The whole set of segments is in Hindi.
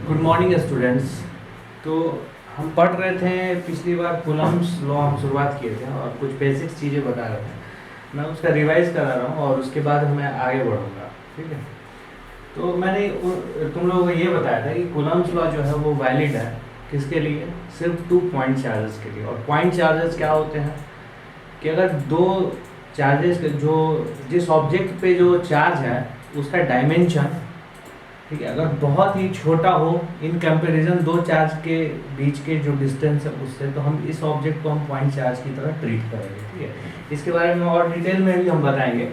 Good morning students. तो हम पढ़ रहे थे पिछली बार कूलम्स लॉ हम शुरुआत किए थे और कुछ बेसिक चीज़ें बता रहे थे। मैं उसका रिवाइज करा रहा हूँ और उसके बाद मैं आगे बढ़ूँगा। ठीक है। तो मैंने तुम लोगों को ये बताया था कि कूलम्स लॉ जो है वो वैलिड है किसके लिए, सिर्फ 2 पॉइंट चार्जेस के लिए। और पॉइंट चार्जेस क्या होते हैं कि अगर दो चार्जेस जो जिस ऑब्जेक्ट पे जो चार्ज है उसका डायमेंशन, ठीक है, अगर बहुत ही छोटा हो इन कंपैरिजन दो चार्ज के बीच के जो डिस्टेंस है उससे, तो हम इस ऑब्जेक्ट को हम पॉइंट चार्ज की तरह ट्रीट करेंगे। ठीक है। इसके बारे में और डिटेल में भी हम बताएंगे,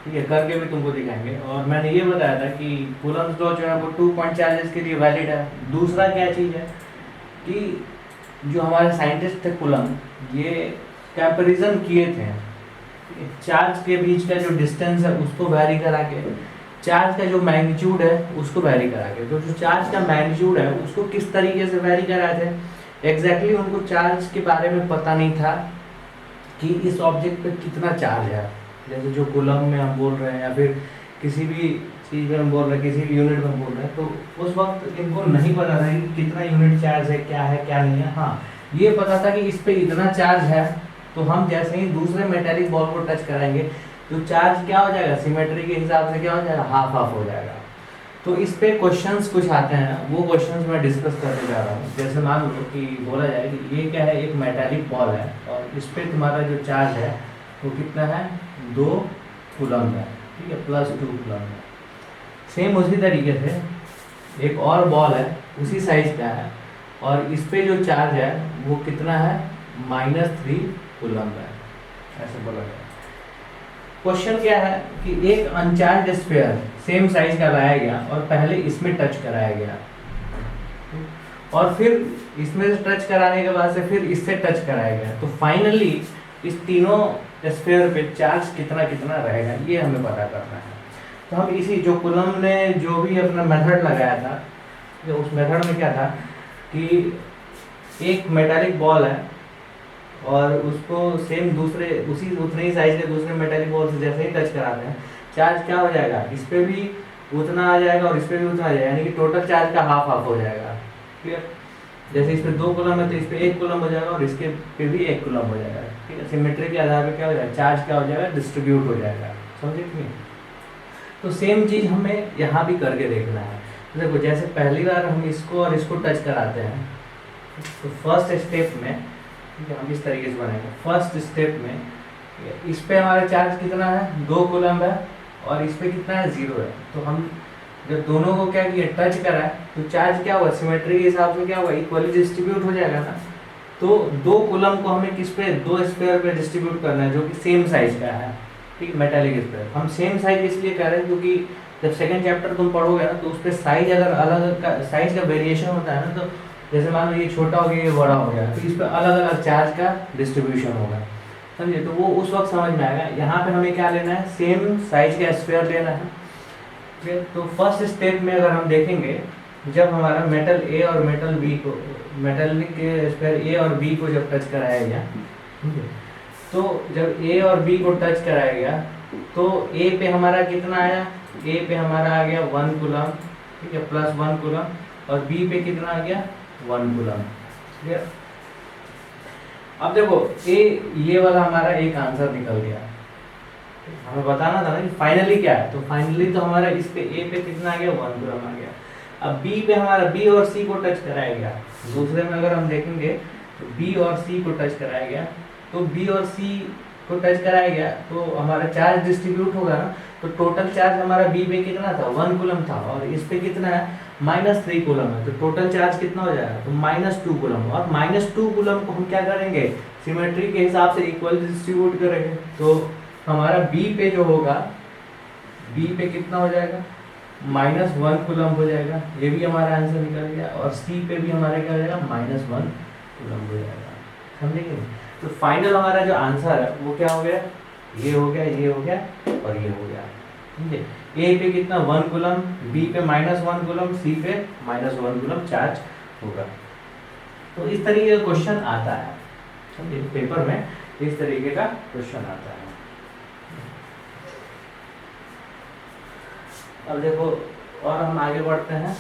ठीक है, करके भी तुमको दिखाएंगे। और मैंने ये बताया था कि कूलम्स लॉ जो है वो 2 पॉइंट चार्जेस के लिए वैलिड है। दूसरा क्या चीज़ है कि जो हमारे साइंटिस्ट थे कूलम, ये कंपैरिजन किए थे चार्ज के बीच का जो डिस्टेंस है उसको वैरी करा के, चार्ज का जो मैग्नीट्यूड है उसको वैरी करा के। तो जो चार्ज का मैग्नीट्यूड है उसको किस तरीके से वैरी कराए थे, एग्जैक्टली उनको चार्ज के बारे में पता नहीं था कि इस ऑब्जेक्ट पे कितना चार्ज है। जैसे जो कूलम में हम बोल रहे हैं या फिर किसी भी चीज़ में हम बोल रहे हैं, किसी भी यूनिट में हम बोल रहे हैं, तो उस वक्त इनको नहीं पता था कि कितना यूनिट चार्ज है, क्या नहीं है। हाँ, ये पता था कि इस पे इतना चार्ज है, तो हम जैसे ही दूसरे मेटेलिक बॉल को टच कराएंगे तो चार्ज क्या हो जाएगा, सिमेट्री के हिसाब से क्या हो जाएगा, हाफ हाफ हो जाएगा। तो इस पे क्वेश्चंस कुछ आते हैं, वो क्वेश्चंस मैं डिस्कस करने जा रहा हूँ। जैसे मान लो कि बोला जाए कि ये क्या है, एक मेटालिक बॉल है और इस पे तुम्हारा जो चार्ज है वो कितना है, 2 कूलम है। ठीक है, +2 कूलम है। सेम उसी तरीके से एक और बॉल है, उसी साइज का है, और इस पे जो चार्ज है वो कितना है, -3 कूलम है। ऐसे बोला जाए। क्वेश्चन क्या है कि एक अनचार्ज स्फीयर सेम साइज का लाया गया और पहले इसमें टच कराया गया, और फिर इसमें से टच कराने के बाद से फिर इससे टच कराया गया, तो फाइनली इस तीनों स्फीयर पे चार्ज कितना कितना रहेगा ये हमें पता करना है। तो हम इसी जो कूलम ने जो भी अपना मेथड लगाया था, जो उस मेथड में क्या था कि एक मेटालिक बॉल है और उसको सेम दूसरे उसी उतने ही साइज के दूसरे मेटालिक बॉल से जैसे ही टच कराते हैं, चार्ज क्या हो जाएगा, इस पे भी उतना आ जाएगा और इस पे भी उतना आ जाएगा, यानी कि टोटल चार्ज का हाफ हाफ हो जाएगा। क्लियर। जैसे इस पे 2 कूलम है तो इस पे 1 कूलम हो जाएगा और इसके पे भी 1 कूलम हो जाएगा। ठीक है, सिमेट्री के आधार पर क्या हो जाएगा, चार्ज क्या हो जाएगा, डिस्ट्रीब्यूट हो जाएगा। समझे कि नहीं? तो सेम चीज़ हमें यहाँ भी करके देखना है। देखो, जैसे पहली बार हम इसको और इसको टच कराते हैं, तो फर्स्ट स्टेप में, ठीक है, हम इस तरीके से बनाएंगे। फर्स्ट स्टेप में इस पे हमारा चार्ज कितना है, 2 कूलम है, और इस पे कितना है, 0 है। तो हम जब दोनों को क्या किया, टच करा, तो चार्ज क्या हुआ, सिमेट्री के हिसाब से क्या हुआ, इक्वली डिस्ट्रीब्यूट हो जाएगा ना। तो 2 कूलम को हमें किस पे, 2 स्फीयर पे डिस्ट्रीब्यूट करना है जो कि सेम साइज का है। ठीक, मेटालिक स्फीयर हम सेम साइज इसलिए कह रहे हैं क्योंकि जब सेकंड चैप्टर तुम पढ़ोगे ना तो उस पर साइज अगर अलग का साइज का वेरिएशन होता है ना, तो जैसे मान लो ये छोटा हो गया, ये बड़ा हो गया, तो इस पर अलग अलग चार्ज का डिस्ट्रीब्यूशन होगा। समझे? तो वो उस वक्त समझ में आएगा। यहाँ पे हमें क्या लेना है, सेम साइज का स्फीयर लेना है। ठीक है, तो फर्स्ट स्टेप में अगर हम देखेंगे, जब हमारा मेटल ए और मेटल बी को, मेटलिक के स्फीयर ए और बी को जब टच कराया गया, तो जब ए और बी को टच कराया गया तो ए पे हमारा कितना आया, ए पे हमारा आ गया 1 कूलम। ठीक है, +1 कूलम, और बी पे कितना आ गया, 1 कूलम। क्लियर। अब देखो ये वाला हमारा एक आंसर निकल गया। हमें बताना था ना कि फाइनली क्या है, तो फाइनली तो हमारा इस पे ए पे कितना आ गया, 1 कूलम आ गया। अब बी पे हमारा बी और सी को टच कराया गया। दूसरे में अगर हम देखेंगे तो बी और सी को टच कराया गया, तो बी और सी को टच कराया गया तो हमारा चार्ज डिस्ट्रीब्यूट होगा ना। तो टोटल चार्ज हमारा बी पे कितना था, 1 कूलम था, और इस पे कितना है, -3 कूलम है। तो टोटल चार्ज कितना हो जाएगा, तो -2 कूलम। और -2 कूलम को हम क्या करेंगे, सिमेट्री के हिसाब से इक्वल डिस्ट्रीब्यूट करेंगे। तो हमारा बी पे जो होगा, बी पे कितना हो जाएगा, -1 कूलम हो जाएगा। ये भी हमारा आंसर निकल गया। और सी पे भी हमारा क्या हो जाएगा, -1 कूलम हो जाएगा। समझेंगे? तो फाइनल हमारा जो आंसर है वो क्या हो गया, ये हो गया, ये हो गया और ये हो गया। ठीक है, ए पे कितना, 1 कूलम, बी पे -1 कूलम, सी पे -1 कूलम चार्ज होगा। तो इस तरीके का क्वेश्चन आता है, समझे, पेपर में इस तरीके का क्वेश्चन आता है। अब देखो और हम आगे बढ़ते हैं।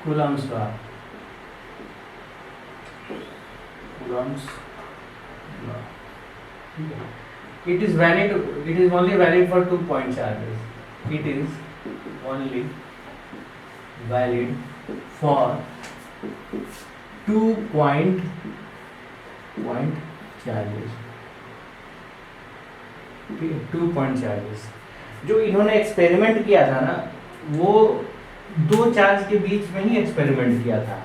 कूलम्स लॉ, कूलम्स लॉ, ठीक है। It is valid. It is only valid for 2 point charges. It is only valid for 2 point charges. ठीक है, 2 point charges. जो इन्होंने एक्सपेरिमेंट किया था ना, वो 2 चार्ज के बीच में ही एक्सपेरिमेंट किया था,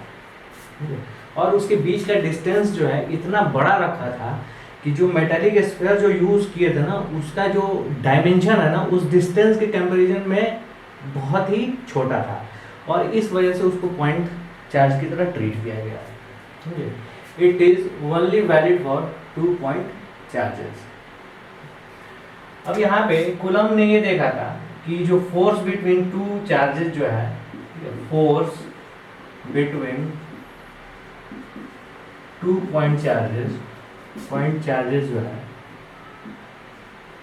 और उसके बीच का डिस्टेंस जो है इतना बड़ा रखा था कि जो मेटालिक स्फीयर जो यूज किए थे ना, उसका जो डायमेंशन है ना, उस डिस्टेंस के कंपैरिजन में बहुत ही छोटा था, और इस वजह से उसको पॉइंट चार्ज की तरह ट्रीट किया गया है, समझे। It is only valid for 2 point charges. अब यहाँ पे कूलम ने ये देखा था कि जो फोर्स बिटवीन 2 चार्जेस जो है, फोर्स बिटवीन 2 पॉइंट चार्जेस जो है,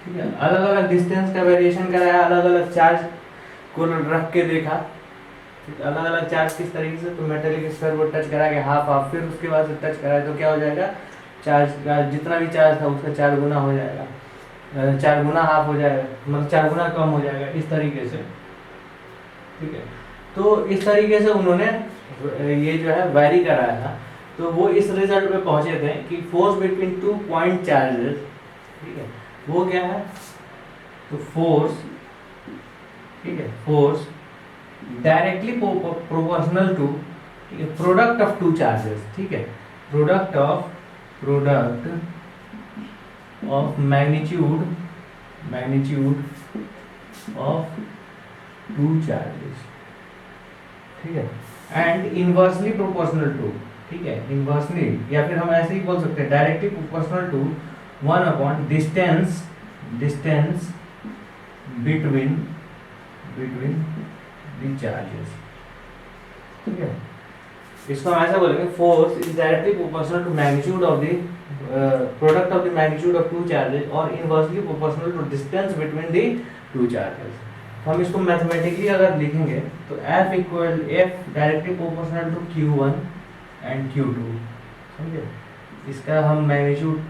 ठीक है, अलग अलग डिस्टेंस का वेरिएशन कराया, अलग अलग चार्ज को रख के देखा, अलग अलग चार्ज किस तरीके से, तो मेटेलिक स्फीयर को टच करा के हाफ हाफ, फिर उसके बाद से टच कराया तो क्या हो जाएगा, चार्ज का जितना भी चार्ज था उसका 4 गुना हो जाएगा, 4 गुना हाफ हो जाएगा, मतलब 4 गुना कम हो जाएगा, इस तरीके से, ठीक है। तो इस तरीके से उन्होंने ये जो है वैरी कराया था, तो वो इस रिजल्ट पे पहुंचे थे कि फोर्स बिटवीन 2 पॉइंट चार्जेस, ठीक है, वो क्या है, तो फोर्स, ठीक है, force directly proportional to product of 2 charges, ठीक है, product of magnitude of 2 charges, ठीक है, एंड इनवर्सली प्रोपोर्शनल टू, ठीक है, इनवर्सली, या फिर हम ऐसे ही बोल सकते हैं directly proportional to 1 upon distance between the charges, ठीक है। इसको हम ऐसा बोलेंगे, force is directly proportional to magnitude of the product of the magnitude of 2 charges और inversely proportional to distance between the 2 charges. तो हम इसको मैथमेटिकली अगर लिखेंगे तो F directly proportional to Q1 and Q2, समझे, इसका हम मैग्नीट्यूड ले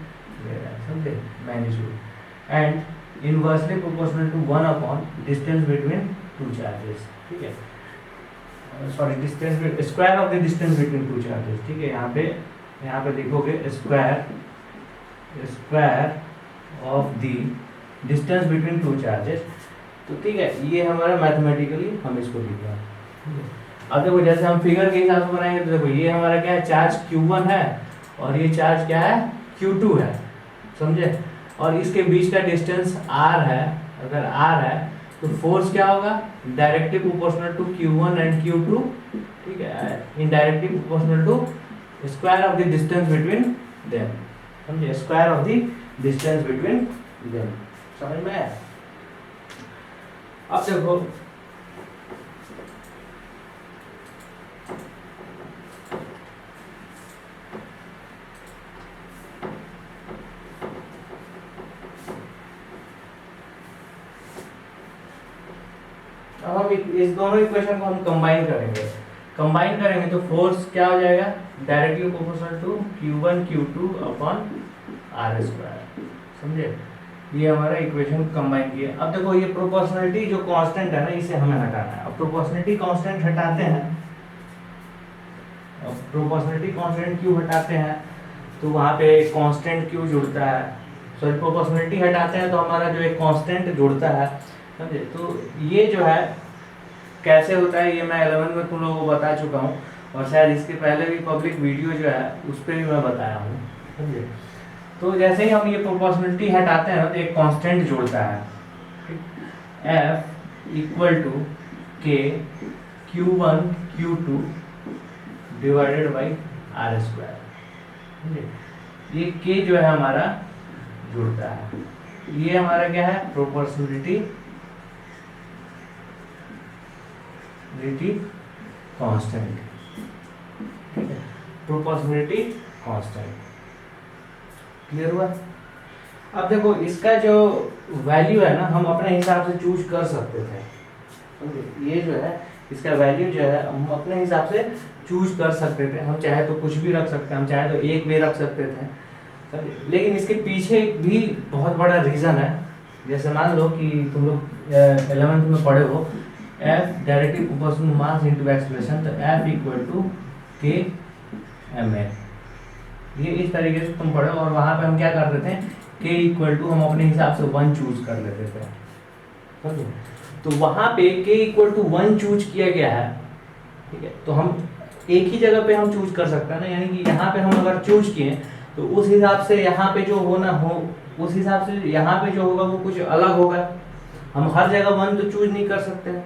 रहे हैं, समझे, magnitude, and inversely proportional to 1 upon distance between 2 charges, ठीक है, sorry distance, square of the distance between 2 charges, ठीक है। यहाँ पे लिखोगे square of the distance between 2 charges, तो ठीक है, ये हमारा मैथमेटिकली हम इसको लिख रहे हैं। अब देखो जैसे हम फिगर के हिसाब से बनाएंगे तो देखो ये हमारा क्या है, चार्ज Q1 है और ये चार्ज क्या है, Q2 है, समझे, और इसके बीच का डिस्टेंस R है, अगर R है तो फोर्स क्या होगा, directly proportional to Q1 and Q2, ठीक है, indirectly proportional to square of the distance between them, समझे, square of the distance between them, समझ में आया। अब देखो अब हम इस दोनों इक्वेशन को हम कंबाइन करेंगे तो फोर्स क्या हो जाएगा, directly proportional to Q1 Q2 upon R square, समझे, ये हमारा इक्वेशन कंबाइन किया। अब देखो ये प्रोपोर्शनलिटी जो कांस्टेंट है ना, इसे हमें हटाना है। अब प्रोपोर्शनलिटी कांस्टेंट हटाते हैं, अब प्रोपोर्शनलिटी कांस्टेंट क्यों हटाते हैं, तो वहाँ पे कांस्टेंट क्यों जुड़ता है, सॉरी प्रोपोर्शनलिटी हटाते हैं तो हमारा जो एक कांस्टेंट जुड़ता है, समझे। तो ये जो है कैसे होता है, ये मैं 11 में तुम लोगों को बता चुका हूँ, और शायद इसके पहले भी पब्लिक वीडियो जो है उस पर भी मैं बताया हूँ, समझे। तो जैसे ही हम ये प्रोपोर्शनलिटी हटाते हैं तो एक कांस्टेंट जुड़ता है, F equal to K Q1 Q2 divided by R square, ये K जो है हमारा जुड़ता है, ये हमारा क्या है, प्रोपोर्शनलिटी कांस्टेंट, ठीक है, प्रोपोर्शनलिटी कांस्टेंट, क्लियर हुआ। अब देखो इसका जो वैल्यू है ना, हम अपने हिसाब से चूज कर सकते थे, ये जो है इसका वैल्यू जो है हम अपने हिसाब से चूज कर सकते थे। हम चाहे तो कुछ भी रख सकते हैं, हम चाहे तो एक भी रख सकते थे, लेकिन इसके पीछे भी बहुत बड़ा रीज़न है। जैसे मान लो कि तुम लोग 11th में पढ़े हो F directly proportional mass into acceleration, तो F इक्वल टू के एम ए, ये इस तरीके से तुम पढ़े। और वहाँ पे हम क्या करते थे, K इक्वल टू हम अपने हिसाब से 1 चूज कर लेते थे, समझे। तो वहाँ पे K इक्वल टू 1 चूज किया गया है, ठीक है। तो हम एक ही जगह पे हम चूज कर सकते हैं ना, यानी कि यहाँ पे हम अगर चूज किए तो उस हिसाब से यहाँ पे जो होना हो, उस हिसाब से यहाँ पे जो होगा वो कुछ अलग होगा। हम हर जगह 1 तो चूज नहीं कर सकते हैं।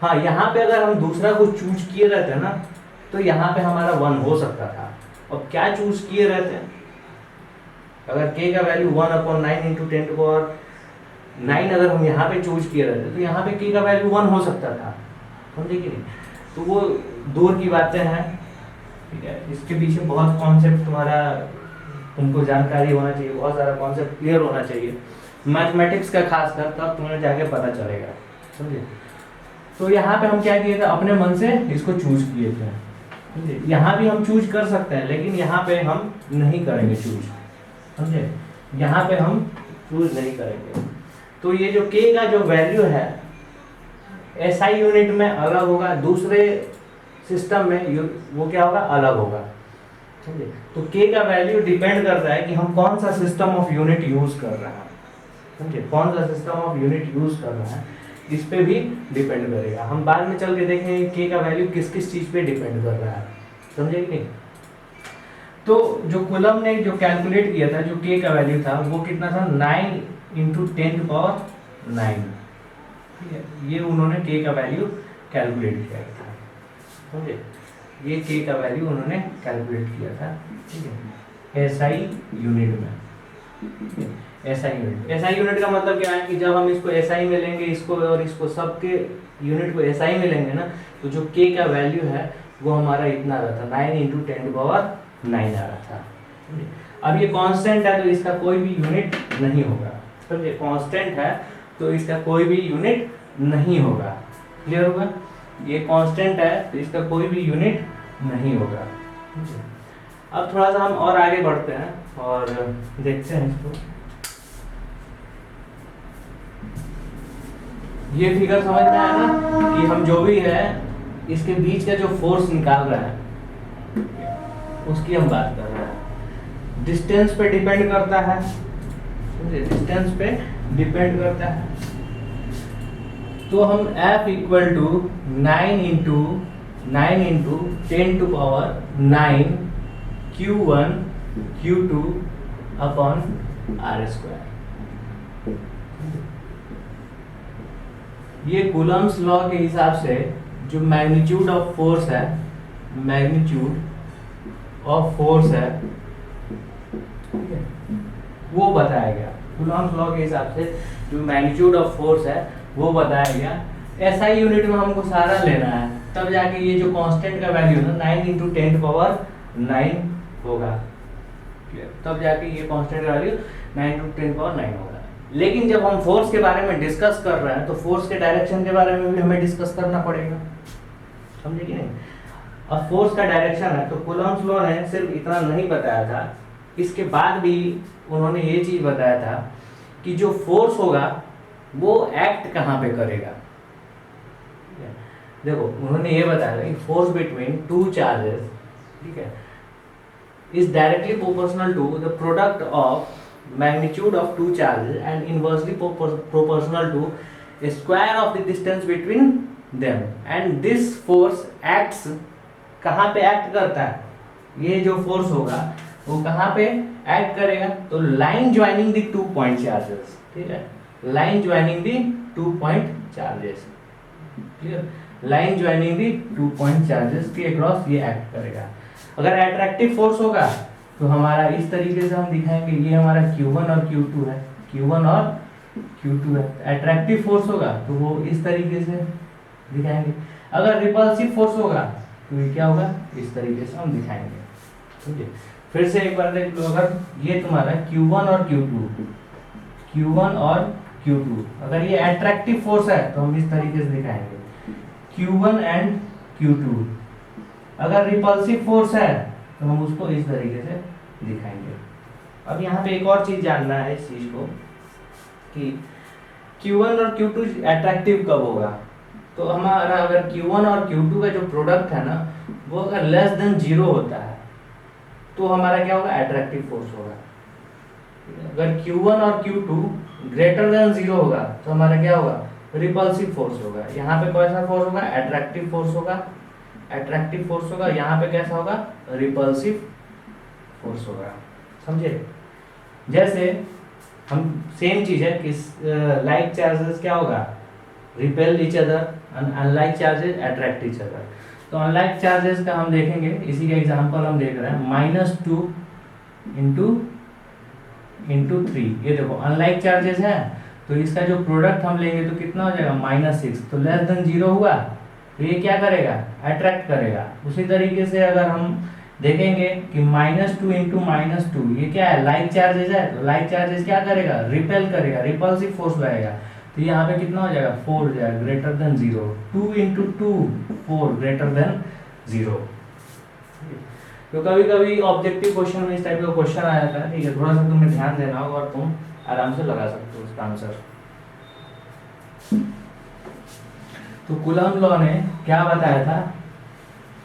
हाँ, यहाँ पे अगर हम दूसरा कुछ चूज किए रहते हैं ना, तो यहाँ पे हमारा 1 हो सकता था। अब क्या चूज किए रहते हैं, अगर k का वैल्यू 1/9 इंटू 10⁻9 अगर हम यहाँ पे चूज किए रहते तो यहाँ पे k का वैल्यू 1 हो सकता था, समझे कि नहीं। तो वो दूर की बातें हैं, ठीक है। इसके पीछे बहुत कॉन्सेप्ट तुम्हारा तुमको जानकारी होना चाहिए, बहुत सारा कॉन्सेप्ट क्लियर होना चाहिए मैथमेटिक्स का खासकर, तब तुम्हें जाके पता चलेगा, समझे। तो यहाँ पे हम क्या किए थे, अपने मन से इसको चूज किए थे, समझे। यहाँ भी हम चूज कर सकते हैं, लेकिन यहाँ पे हम नहीं करेंगे चूज, समझे। यहाँ पे हम चूज नहीं करेंगे। तो ये जो k का जो वैल्यू है SI यूनिट में अलग होगा, दूसरे सिस्टम में वो क्या होगा, अलग होगा, समझे। तो k का वैल्यू डिपेंड करता है कि हम कौन सा सिस्टम ऑफ यूनिट यूज कर रहे हैं, समझे। कौन सा सिस्टम ऑफ यूनिट यूज कर रहे हैं इस पे भी डिपेंड करेगा। हम बाद में चल के देखेंगे k का वैल्यू किस किस चीज पे डिपेंड कर रहा है, समझे कि नहीं। तो जो कूलम ने जो कैलकुलेट किया था, जो k का वैल्यू था वो कितना था, 9 इंटू 10⁻9, ठीक है। ये उन्होंने k का वैल्यू कैलकुलेट किया था, समझे। ये k का वैल्यू उन्होंने कैलकुलेट किया था, ठीक है, SI यूनिट में, ठीक है। SI यूनिट का मतलब क्या है कि जब हम इसको SI में लेंगे, इसको और इसको सबके यूनिट को SI में लेंगे ना, तो जो k का वैल्यू है वो हमारा इतना आ रहा था, 9 इंटू 10⁻9 आ रहा था। अब ये कांस्टेंट है तो इसका कोई भी यूनिट नहीं होगा, समझे। कांस्टेंट है तो इसका कोई भी यूनिट नहीं होगा, क्लियर होगा। ये कांस्टेंट है तो इसका कोई भी यूनिट नहीं होगा। अब थोड़ा सा हम और आगे बढ़ते हैं और देखते हैं इसको। ये फिगर समझ में आया ना कि हम जो भी है इसके बीच का जो फोर्स निकाल रहे हैं उसकी हम बात कर रहे हैं। डिस्टेंस पे डिपेंड करता है, डिस्टेंस पे डिपेंड करता है। तो हम F equal to 9 into 10⁻9 Q1 Q2 upon R²। ये कूलम्स लॉ के हिसाब से जो मैग्नीट्यूड ऑफ फोर्स है, मैग्नीट्यूड ऑफ फोर्स है, वो बताया गया। कूलम्स लॉ के हिसाब से जो मैग्नीट्यूड ऑफ फोर्स है वो बताया गया। SI यूनिट में हमको सारा लेना है, तब जाके ये जो कांस्टेंट का वैल्यू है ना 9 इंटू 10⁻9 होगा, तब जाके ये कांस्टेंट का वैल्यू 9 इंटू 10⁻9 होगा। लेकिन जब हम फोर्स के बारे में डिस्कस कर रहे हैं तो फोर्स के डायरेक्शन के बारे में भी हमें डिस्कस करना पड़ेगा, समझे कि नहीं। अब फोर्स का डायरेक्शन है तो कूलम्स लॉ ने सिर्फ इतना नहीं बताया था, इसके बाद भी उन्होंने ये चीज बताया था कि जो फोर्स होगा वो एक्ट कहाँ पे करेगा। देखो उन्होंने ये बताया कि फोर्स बिटवीन टू चार्जेस, ठीक है, is directly proportional to the product of magnitude of two charges and inversely proportional to a square of the distance between them, and this force acts, कहाँ पे एक्ट करता है, ये जो फोर्स होगा वो कहाँ पे एक्ट करेगा, तो line joining the 2 point charges, ठीक है, line joining the 2 point charges, clear. Line joining the 2 point charges के अक्रॉस ये एक्ट करेगा। अगर अट्रैक्टिव फोर्स होगा तो हमारा इस तरीके से हम दिखाएंगे, ये हमारा Q1 और Q2 है, Q1 और Q2 है। अट्रैक्टिव फोर्स होगा तो वो इस तरीके से दिखाएंगे। अगर रिपल्सिव फोर्स होगा तो ये क्या होगा, इस तरीके से हम दिखाएंगे, समझे। फिर से एक बार देख लो, अगर ये तुम्हारा Q1 और Q2 अगर ये अट्रैक्टिव फोर्स है तो हम इस तरीके से दिखाएंगे। Q1 and Q2। अगर रिपल्सिव फोर्स है तो हम उसको इस तरीके से दिखाएंगे। अब यहाँ पे एक और चीज जानना है इस चीज को कि Q1 और Q2 अट्रैक्टिव कब होगा। तो हमारा अगर Q1 और Q2 का जो प्रोडक्ट है ना वो अगर लेस देन 0 होता है तो हमारा क्या होगा, अट्रैक्टिव फोर्स होगा। अगर Q1 और Q2 ग्रेटर देन 0 होगा तो हमारा क्या होगा, रिपल्सिव फोर्स होगा। यहाँ पे कौन सा फोर्स होगा, अट्रैक्टिव फोर्स होगा, अट्रैक्टिव फोर्स होगा। यहाँ पे कैसा होगा, रिपल्सिव फोर्स होगा। समझे? जैसे हम सेम चीज है कि लाइक चार्जेस क्या होगा, repel each other, unlike charges attract each other. तो अनलाइक चार्जेस का हम देखेंगे, इसी का एग्जांपल हम देख रहे हैं -2 इंटू 3। ये देखो अनलाइक चार्जेस है तो इसका जो प्रोडक्ट हम लेंगे तो कितना हो जाएगा, -6। तो लेस देन 0 हुआ तो ये क्या करेगा, अट्रैक्ट करेगा। उसी तरीके से अगर हम देखेंगे कि -2 इंटू -2 ये क्या है, लाइक चार्जेस है। तो लाइक चार्जेस क्या करेगा, रिपेल करेगा, रिपल्सिव फोर्स लगेगा। तो यहाँ पे कितना हो जाएगा, 4 हो जाएगा, greater than 0। 2 into 2 4 greater than 0। तो कभी कभी ऑब्जेक्टिव क्वेश्चन में इस टाइप का क्वेश्चन आ जाता है, ठीक है। थोड़ा सा तुम्हें ध्यान देना होगा और तुम आराम से लगा सकते हो उसका आंसर। तो कूलम्ब लॉ ने क्या बताया था,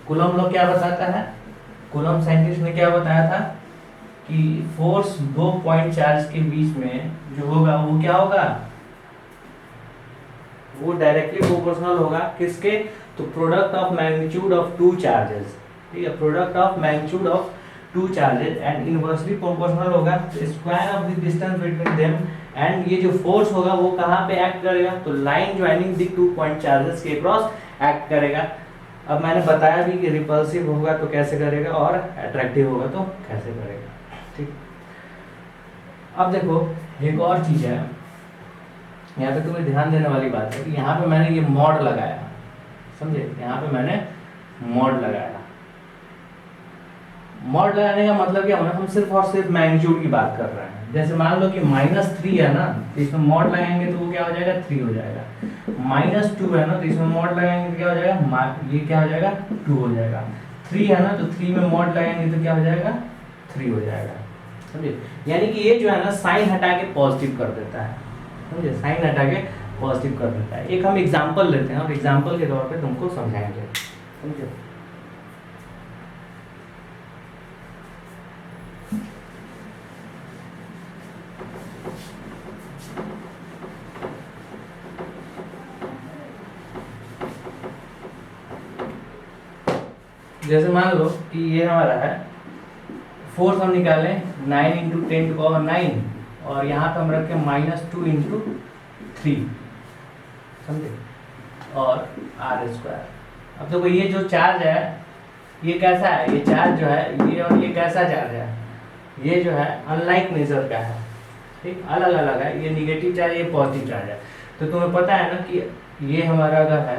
कूलम्ब लॉ क्या बताता है, कूलम्ब साइंटिस्ट ने क्या बताया था कि फोर्स दो पॉइंट चार्ज के बीच में जो होगा वो क्या होगा, वो डायरेक्टली प्रोपोर्शनल होगा किसके, तो product of magnitude of two charges, ठीक है। Product of magnitude of two charges and inversely proportional होगा square of the distance between them. And ये जो फोर्स होगा वो कहाँ पे एक्ट करेगा, तो line joining the 2 point charges के क्रॉस एक्ट करेगा। अब मैंने बताया भी कि रिपल्सिव होगा तो कैसे करेगा और अट्रैक्टिव होगा तो कैसे करेगा, ठीक। अब देखो एक और चीज है, यहाँ पे तुम्हें ध्यान देने वाली बात है कि यहाँ पे मैंने ये मॉड लगाया, समझे, यहाँ पे मैंने मॉड लगाया। मॉड लगाने का मतलब क्या होना, हम सिर्फ और सिर्फ मैग्नीट्यूड की बात कर रहे हैं। जैसे मान लो कि -3 है ना तो इसमें मॉड लगाएंगे तो वो क्या हो जाएगा, 3 हो जाएगा। -2 है ना तो इसमें मॉड लगाएंगे तो क्या हो जाएगा, ये क्या हो जाएगा, 2 हो जाएगा। 3 है ना तो 3 में मॉड लगाएंगे तो क्या हो जाएगा, 3 हो जाएगा। समझे? यानी कि ये जो है ना साइन हटा के पॉजिटिव कर देता है, समझे, साइन हटा के पॉजिटिव कर देता है। एक हम एग्जांपल लेते हैं और एग्जांपल के तौर पे तुमको समझाएंगे, समझे। जैसे मान लो कि ये हमारा है फोर्स, हम निकालें 9 इंटू 10⁹ और यहाँ पे हम रखें -2 इंटू 3, समझे, और r²। अब देखो ये जो चार्ज है ये कैसा है, ये चार्ज जो है ये और ये कैसा चार्ज है, ये जो है अनलाइक नेचर का है, ठीक, अलग अलग है। ये निगेटिव चार्ज, ये पॉजिटिव चार्ज है। तो तुम्हें पता है ना कि ये हमारा अगर है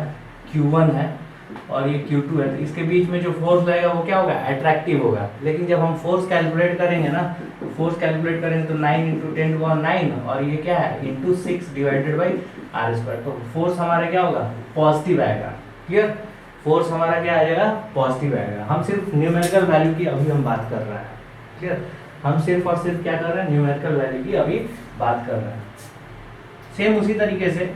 Q1 है और ये Q2 है तो इसके बीच में जो फोर्स लगेगा वो क्या होगा, अट्रैक्टिव होगा। लेकिन जब हम फोर्स कैलकुलेट करेंगे ना, तो फोर्स कैलकुलेट करेंगे तो 9 इंटू 10⁹ और ये क्या है इंटू 6 डिवाइडेड बाई r²। तो फोर्स हमारा क्या होगा, पॉजिटिव आएगा। क्लियर? फोर्स हमारा क्या आ जाएगा, पॉजिटिव आएगा। हम सिर्फ न्यूमेरिकल वैल्यू की अभी हम बात कर रहे हैं। क्लियर? हम सिर्फ और सिर्फ क्या कर रहे हैं, न्यूमेरिकल वैल्यू की अभी बात कर रहे हैं। सेम उसी तरीके से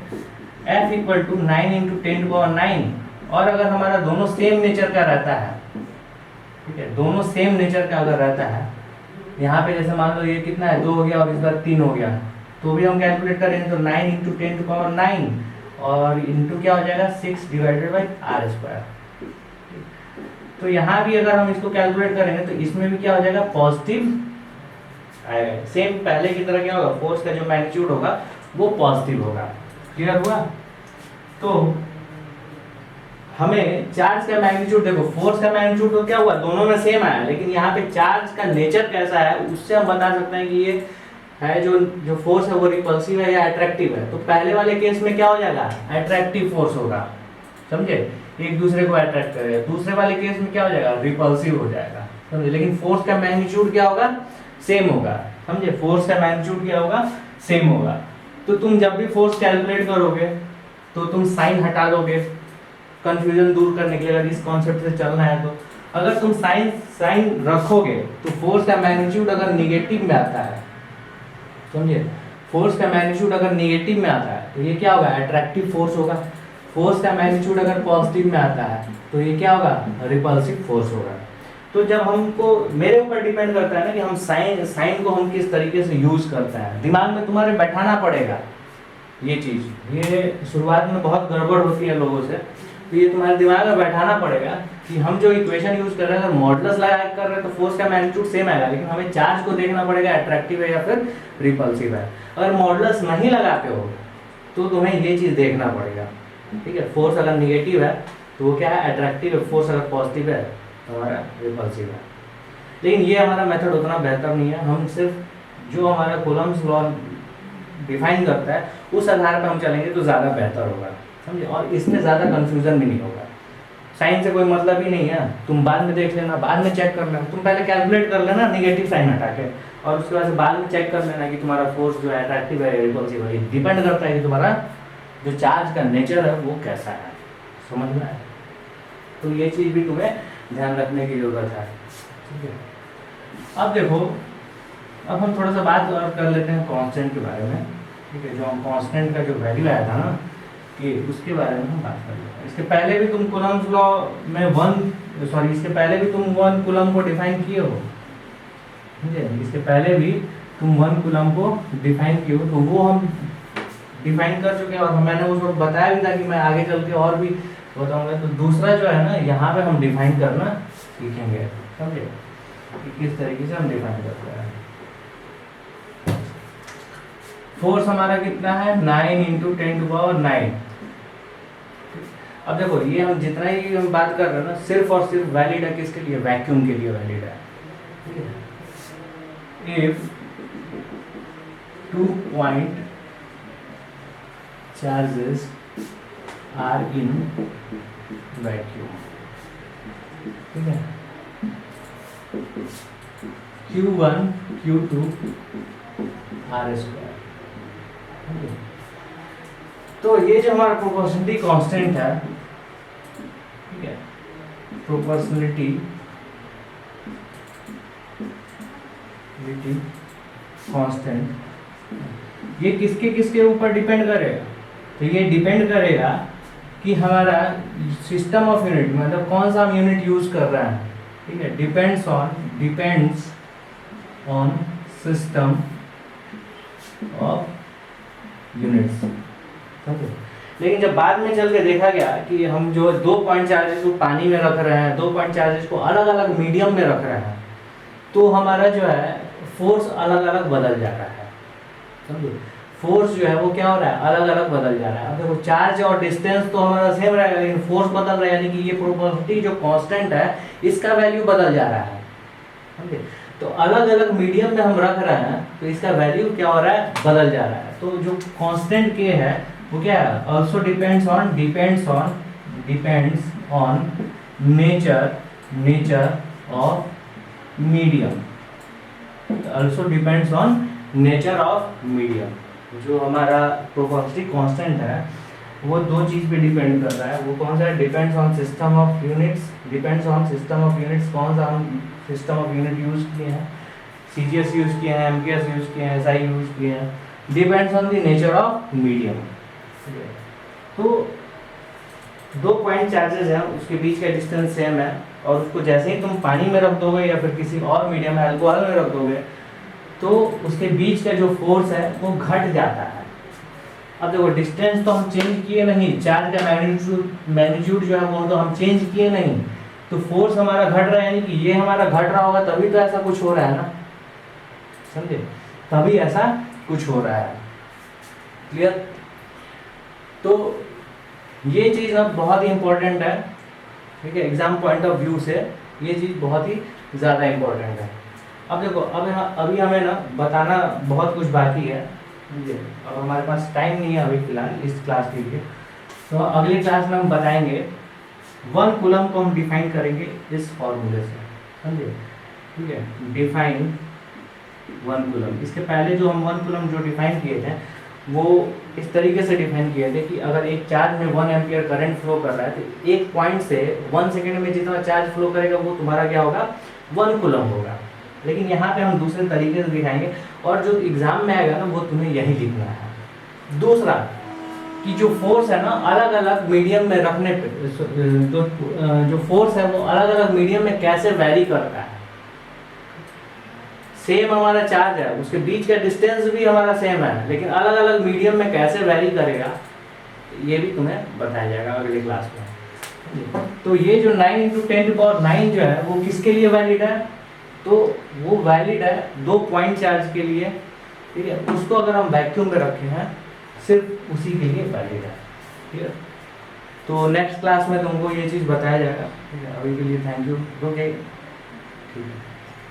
F = 9 इंटू 10⁹ और अगर हमारा दोनों सेम नेचर का रहता है, ठीक है, दोनों सेम नेचर का अगर रहता है, यहाँ पे जैसे मान लो ये कितना है, 2 हो गया और इस बार 3 हो गया, तो भी हम कैलकुलेट करेंगे तो 9 इंटू 10⁹ और इंटू क्या हो जाएगा 6 डिवाइडेड बाई r²। तो यहाँ भी अगर हम इसको कैलकुलेट करेंगे तो इसमें भी क्या हो जाएगा, पॉजिटिव आएगा। सेम पहले की तरह क्या होगा, फोर्स का जो मैग्नीट्यूड होगा वो पॉजिटिव होगा। क्लियर हुआ? तो हमें चार्ज का मैग्नीट्यूड, देखो फोर्स का मैग्नीट्यूड तो क्या हुआ, दोनों में सेम आया, लेकिन यहाँ पे चार्ज का नेचर कैसा है उससे हम बता सकते हैं कि ये है जो फोर्स है वो रिपल्सिव है या अट्रैक्टिव है। तो पहले वाले केस में क्या हो जाएगा, अट्रैक्टिव फोर्स होगा, समझे, एक दूसरे को अट्रैक्ट करेगा। दूसरे वाले केस में क्या हो जाएगा, रिपल्सिव हो जाएगा, समझे। लेकिन फोर्स का मैग्नीट्यूड क्या होगा, सेम होगा, समझे। फोर्स का मैग्नीट्यूड क्या होगा, सेम होगा। तो तुम जब भी फोर्स कैलकुलेट करोगे तो तुम साइन हटा दोगे, कंफ्यूजन दूर करने के लिए अगर इस कॉन्सेप्ट से चलना है तो अगर तुम साइन रखोगे तो फोर्स का मैग्नीट्यूड अगर निगेटिव में आता है, समझे, फोर्स का मैग्नीट्यूड अगर निगेटिव में आता है तो ये क्या होगा, अट्रैक्टिव फोर्स होगा। फोर्स का मैग्नीट्यूड अगर पॉजिटिव में आता है तो ये क्या होगा, रिपल्सिव फोर्स होगा। तो जब हमको, मेरे ऊपर डिपेंड करता है ना कि हम साइन को हम किस तरीके से यूज करते हैं, दिमाग में तुम्हारे बैठाना पड़ेगा ये चीज़। ये शुरुआत में बहुत गड़बड़ होती है लोगों से, तो ये तुम्हारे दिमाग में बैठाना पड़ेगा कि हम जो इक्वेशन यूज कर रहे हैं, अगर मॉडुलस लगा कर रहे हैं तो फोर्स का मैग्नीट्यूड सेम आएगा, लेकिन हमें चार्ज को देखना पड़ेगा अट्रैक्टिव है या फिर रिपल्सिव है। अगर मॉडुलस नहीं लगाते हो तो तुम्हें ये चीज़ देखना पड़ेगा, ठीक है। फोर्स अगर निगेटिव है तो वो क्या है, अट्रैक्टिव है। फोर्स अगर पॉजिटिव है तो हमारा रिपल्सिव है। लेकिन ये हमारा मेथड उतना बेहतर नहीं है, हम सिर्फ जो हमारा कूलम्ब्स लॉ डिफाइन करता है उस आधार पर हम चलेंगे तो ज़्यादा बेहतर होगा, समझे। और इसमें ज़्यादा कंफ्यूजन भी नहीं होगा। साइन से कोई मतलब ही नहीं है, तुम बाद में देख लेना, बाद में चेक कर लेना, तुम पहले कैलकुलेट कर लेना निगेटिव साइन हटा के, और उसके बाद में चेक कर लेना कि तुम्हारा फोर्स जो है अट्रैक्टिव है रिपल्सिव है। डिपेंड करता है कि तुम्हारा जो चार्ज का नेचर है वो कैसा है, समझ में आया। तो ये चीज़ भी तुम्हें ध्यान रखने की जरूरत है, ठीक है। अब देखो, अब हम थोड़ा सा बात और कर लेते हैं कांस्टेंट के बारे में, ठीक है। जो हम कांस्टेंट का जो वैल्यू आया था ना कि उसके बारे में हम बात कर लेते हैं। इसके पहले भी तुम कूलम्ब्स लॉ में इसके पहले भी तुम 1 कूलम्ब को डिफाइन किए हो, ठीक है। इसके पहले भी तुम 1 कूलम्ब को डिफाइन किए हो, तो वो हम डिफाइन कर चुके हैं और मैंने उस वक्त बताया भी था कि मैं आगे चल के और भी बताऊंगा। तो दूसरा जो है ना, यहाँ पे हम डिफाइन करना सीखेंगे, समझे, कि किस तरीके से हम डिफाइन करते हैं। फोर्स हमारा कितना है, 9 × 10⁹। अब देखो, ये हम जितना ही हम बात कर रहे हैं ना, सिर्फ और सिर्फ वैलिड है किसके लिए, वैक्यूम के लिए वैलिड है, ठीक है। If 2 point charges are in vacuum, ठीक है, Q1 Q2 R²। तो ये जो हमारा प्रोपोर्शनलिटी कांस्टेंट है, ठीक है, प्रोपोर्शनलिटी कांस्टेंट, ये किसके किसके ऊपर डिपेंड करेगा, तो ये डिपेंड करेगा कि हमारा सिस्टम ऑफ यूनिट, मतलब कौन सा हम यूनिट यूज कर रहे हैं, ठीक है। Depends on system of units, समझे। लेकिन जब बाद में चल के देखा गया कि हम जो 2 पॉइंट चार्जेस को पानी में रख रहे हैं, 2 पॉइंट चार्जेस को अलग अलग मीडियम में रख रहे हैं, तो हमारा जो है फोर्स अलग अलग बदल जा रहा है, समझे। फोर्स जो है वो क्या हो रहा है, अलग अलग बदल जा रहा है। अब देखो, चार्ज और डिस्टेंस तो हमारा सेम रहेगा, लेकिन फोर्स बदल रहा है, यानी कि ये प्रोपोर्शनलिटी जो कांस्टेंट है इसका वैल्यू बदल जा रहा है, समझे। तो अलग अलग मीडियम में हम रख रहे हैं तो इसका वैल्यू क्या हो रहा है, बदल जा रहा है। तो जो कांस्टेंट के है वो क्या है, also depends on nature of medium, also depends on nature of medium. जो हमारा प्रोपोर्शनलिटी कांस्टेंट है वो 2 चीज़ पे डिपेंड कर रहा है। वो कौन सा है, depends on system of units, depends on system of units. कौन सा हम सिस्टम ऑफ यूनिट यूज किए हैं, CGS यूज किए हैं, MKS यूज किए हैं, SI यूज किए हैं। Depends on the nature of medium. तो 2 पॉइंट चार्जेस हैं, उसके बीच का डिस्टेंस सेम है, और उसको जैसे ही तुम पानी में रख दोगे या फिर किसी और मीडियम में, अल्कोहल में रख दोगे, तो उसके बीच का जो फोर्स है वो घट जाता है। अब देखो, डिस्टेंस तो हम चेंज किए नहीं, चार्ज का मैग्नीट्यूड जो है वो तो हम चेंज किए नहीं, तो फोर्स हमारा घट रहा है, यानी कि ये हमारा घट रहा होगा तभी तो ऐसा कुछ हो रहा है ना, समझे, तभी ऐसा कुछ हो रहा है। क्लियर। तो ये चीज़ अब बहुत ही इंपॉर्टेंट है, ठीक है, एग्जाम पॉइंट ऑफ व्यू से ये चीज़ बहुत ही ज़्यादा इंपॉर्टेंट है। अब देखो, अभी हमें ना बताना बहुत कुछ बाकी है, अब हमारे पास टाइम नहीं है अभी फिलहाल इस क्लास के लिए। तो अगली क्लास में हम बताएंगे 1 कूलम्ब को हम डिफाइन करेंगे इस फॉर्मूले से, समझे, ठीक है। डिफाइन 1 कूलम्ब, इसके पहले जो हम 1 कूलम्ब जो डिफाइन किए थे वो इस तरीके से डिफाइन किए थे कि अगर एक चार्ज में 1 एम्पियर करंट फ्लो कर रहा है तो एक पॉइंट से 1 सेकेंड में जितना चार्ज फ्लो करेगा वो तुम्हारा क्या होगा, 1 कूलम होगा। लेकिन यहाँ पे हम दूसरे तरीके से दिखाएंगे और जो एग्जाम में आएगा ना वो तुम्हें यही लिखना है। दूसरा कि जो फोर्स है ना अलग अलग मीडियम में रखने पे जो फोर्स है वो अलग अलग मीडियम में कैसे वैरी करता है। सेम हमारा चार्ज है, उसके बीच का डिस्टेंस भी हमारा सेम है, लेकिन अलग अलग मीडियम में कैसे वैरी करेगा ये भी तुम्हें बताया जाएगा अगले क्लास में। तो ये जो 9 × 10⁹ जो है वो किसके लिए वैलिड है, तो वो वैलिड है 2 पॉइंट चार्ज के लिए, ठीक है। उसको अगर हम वैक्यूम में रखे हैं सिर्फ उसी के लिए वैलिड है, ठीक है। तो नेक्स्ट क्लास में तुमको ये चीज़ बताया जाएगा, ठीक है। अभी के लिए थैंक यू, ओके, ठीक है।